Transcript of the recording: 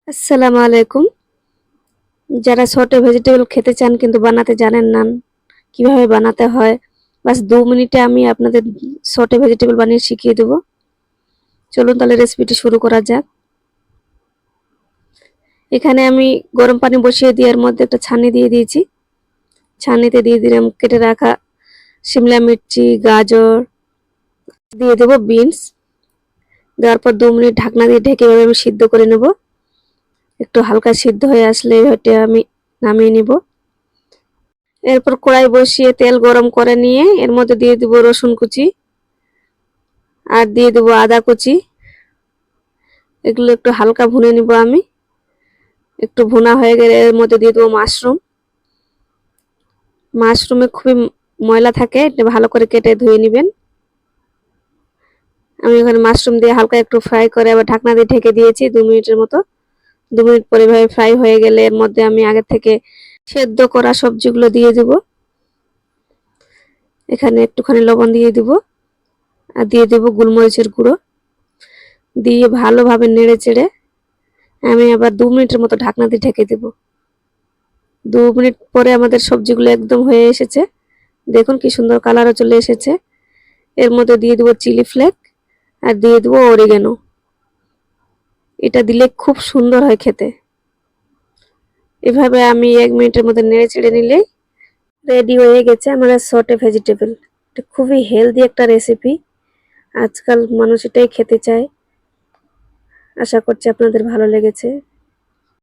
আসসালামু আলাইকুম। যারা সটে ভেজিটেবল খেতে চান কিন্তু বানাতে জানেন না, কিভাবে বানাতে হয়, বাস 2 মিনিটে আমি আপনাদের সটে ভেজিটেবল বানিয়ে শিখিয়ে দেব। চলুন তাহলে রেসিপিটি শুরু করা যাক। এখানে আমি গরম পানি বসিয়ে দিয়ে এর মধ্যে একটা ছাঁনি দিয়ে দিয়েছি। ছাঁনিতে দিয়ে দিলাম কেটে রাখা শিমলা মির্চি, গাজর, দিয়ে দেব বিনস। দেওয়ার পর 2 মিনিট ঢাকনা দিয়ে ঢেকে এভাবে আমি সিদ্ধ করে নেব। একটু হালকা সিদ্ধ হয়ে আসলে এটা আমি নামিয়ে নিব। এরপর কড়াই বসিয়ে তেল গরম করে নিয়ে এর মধ্যে দিয়ে দেব রসুন কুচি আর দিয়ে দেব আদা কুচি। এগুলো একটু হালকা ভুনে নিব আমি। একটু ভুনা হয়ে গেলে এর মধ্যে দিয়ে দেব মাশরুমে খুবই ময়লা থাকে, এটা ভালো করে কেটে ধুয়ে নেবেন। আমি এখানে মাশরুম দিয়ে হালকা একটু ফ্রাই করে আবার ঢাকনা দিয়ে ঢেকে দিয়েছি 2 মিনিটের মতো। 2 মিনিট পরে এভাবে ফ্রাই হয়ে গেলে এর মধ্যে আমি আগে থেকে সেদ্ধ করা সবজিগুলো দিয়ে দেব। এখানে একটুখানি লবণ দিয়ে দেব আর দিয়ে দেব গোলমরিচের গুঁড়ো। দিয়ে ভালোভাবে নেড়ে চেড়ে আমি আবার 2 মিনিটের মতো ঢাকনা দিয়ে ঢেকে দেব। 2 মিনিট পরে আমাদের সবজিগুলো একদম হয়ে এসেছে। দেখুন কি সুন্দর কালারও চলে এসেছে। এর মধ্যে দিয়ে দেব চিলি ফ্লেক আর দিয়ে দেব অরিগানো। এটা দিলে খুব সুন্দর হয় খেতে। এভাবে আমি 1 মিনিটের মধ্যে নেড়ে চেড়ে নিলেই রেডি হয়ে গেছে আমার সটে ভেজিটেবল। এটা খুবই হেলদি একটা রেসিপি। আজকাল মানুষ এটাই খেতে চায়। আশা করছি আপনাদের ভালো লেগেছে।